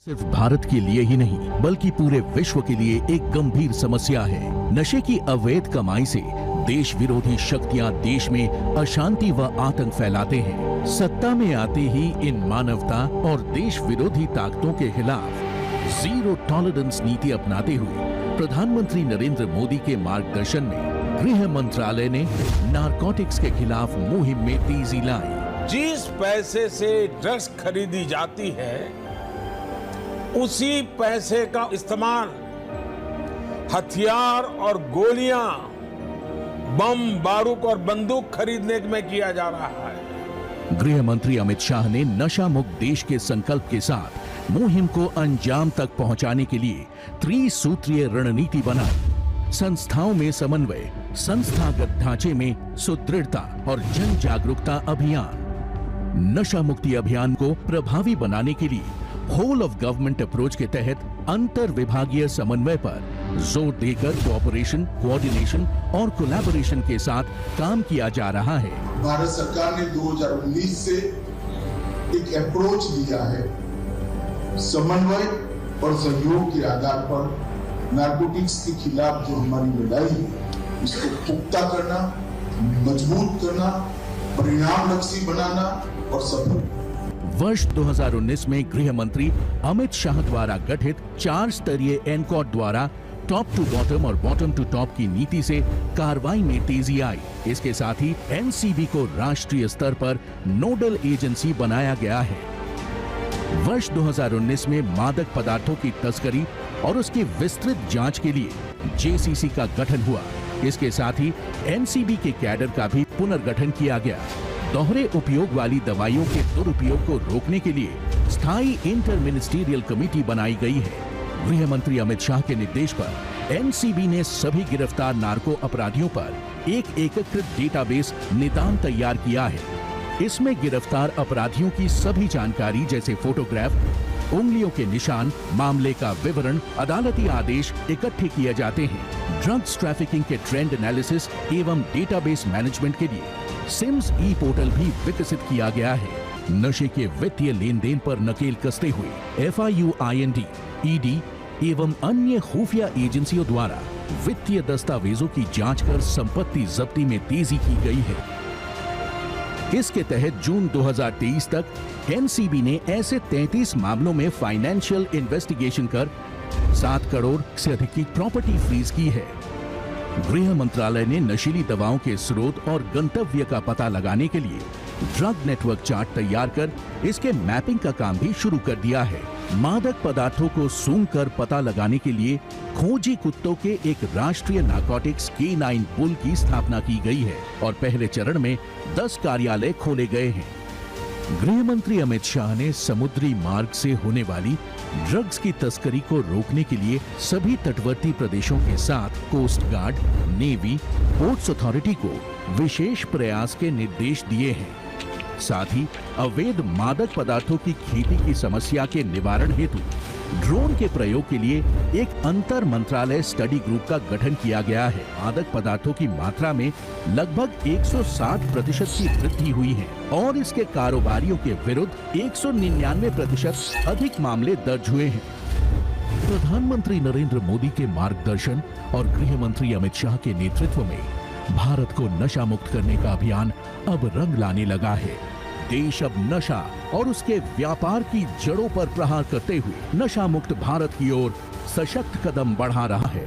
सिर्फ भारत के लिए ही नहीं बल्कि पूरे विश्व के लिए एक गंभीर समस्या है। नशे की अवैध कमाई से देश विरोधी शक्तियां देश में अशांति व आतंक फैलाते हैं। सत्ता में आते ही इन मानवता और देश विरोधी ताकतों के खिलाफ जीरो टॉलरेंस नीति अपनाते हुए प्रधानमंत्री नरेंद्र मोदी के मार्गदर्शन में गृह मंत्रालय ने नारकोटिक्स के खिलाफ मुहिम में तेजी लाई। जिस पैसे से ड्रग्स खरीदी जाती है उसी पैसे का इस्तेमाल हथियार और गोलियां, बम, बारूद और बंदूक खरीदने में किया जा रहा है। गृह मंत्री अमित शाह ने नशा मुक्त देश के संकल्प के साथ मुहिम को अंजाम तक पहुंचाने के लिए त्रिसूत्रीय रणनीति बनाई। संस्थाओं में समन्वय, संस्थागत ढांचे में सुदृढ़ता और जन जागरूकता अभियान। नशा मुक्ति अभियान को प्रभावी बनाने के लिए होल ऑफ गवर्नमेंट अप्रोच के तहत अंतर विभागीय समन्वय पर जोर देकर कोऑपरेशन, कोऑर्डिनेशन और कोलैबोरेशन के साथ काम किया जा रहा है। भारत सरकार ने 2019 से एक अप्रोच लिया है। समन्वय और सहयोग के आधार पर नारकोटिक्स के खिलाफ जो हमारी लड़ाई है उसको पुख्ता करना, मजबूत करना, परिणामलक्षी बनाना और सफल। वर्ष 2019 में गृह मंत्री अमित शाह द्वारा गठित 4 स्तरीय एनकॉट द्वारा टॉप टू बॉटम और बॉटम टू टॉप की नीति से कार्रवाई में तेजी आई। इसके साथ ही एनसीबी को राष्ट्रीय स्तर पर नोडल एजेंसी बनाया गया है। वर्ष 2019 में मादक पदार्थों की तस्करी और उसकी विस्तृत जांच के लिए जेसीसी का गठन हुआ। इसके साथ ही एनसीबी के कैडर का भी पुनर्गठन किया गया। दोहरे उपयोग वाली दवाइयों के दुरुपयोग को रोकने के लिए स्थायी इंटर मिनिस्ट्रियल कमेटी बनाई गई है। गृह मंत्री अमित शाह के निर्देश पर एनसीबी ने सभी गिरफ्तार नार्को अपराधियों पर एक एकीकृत डेटाबेस निदान तैयार किया है। इसमें गिरफ्तार अपराधियों की सभी जानकारी जैसे फोटोग्राफ, उंगलियों के निशान, मामले का विवरण, अदालती आदेश इकट्ठे किए जाते हैं। ड्रग्स ट्रैफिकिंग के ट्रेंड एनालिसिस एवं डेटाबेस मैनेजमेंट के लिए सिम्स ई पोर्टल भी विकसित किया गया है। नशे के वित्तीय लेन देन पर नकेल कसते हुए FIUIND, ED एवं अन्य खुफिया एजेंसियों द्वारा वित्तीय दस्तावेजों की जांच कर संपत्ति जब्ती में तेजी की गई है। इसके तहत जून 2023 तक एनसीबी ने ऐसे 33 मामलों में फाइनेंशियल इन्वेस्टिगेशन कर 7 करोड़ से अधिक की प्रॉपर्टी फ्रीज की है। गृह मंत्रालय ने नशीली दवाओं के स्रोत और गंतव्य का पता लगाने के लिए ड्रग नेटवर्क चार्ट तैयार कर इसके मैपिंग का काम भी शुरू कर दिया है। मादक पदार्थों को सूंघकर पता लगाने के लिए खोजी कुत्तों के एक राष्ट्रीय नारकोटिक्स K9 पुल की स्थापना की गई है और पहले चरण में 10 कार्यालय खोले गए हैं। गृह मंत्री अमित शाह ने समुद्री मार्ग से होने वाली ड्रग्स की तस्करी को रोकने के लिए सभी तटवर्ती प्रदेशों के साथ coast guard, navy, ports authority को विशेष प्रयास के निर्देश दिए हैं। साथ ही अवैध मादक पदार्थों की खेती की समस्या के निवारण हेतु ड्रोन के प्रयोग के लिए एक अंतर मंत्रालय स्टडी ग्रुप का गठन किया गया है। मादक पदार्थों की मात्रा में लगभग 160% की वृद्धि हुई है और इसके कारोबारियों के विरुद्ध 199% अधिक मामले दर्ज हुए हैं। प्रधानमंत्री नरेंद्र मोदी के मार्गदर्शन और गृह मंत्री अमित शाह के नेतृत्व में भारत को नशा मुक्त करने का अभियान अब रंग लाने लगा है। देश अब नशा और उसके व्यापार की जड़ों पर प्रहार करते हुए नशा मुक्त भारत की ओर सशक्त कदम बढ़ा रहा है।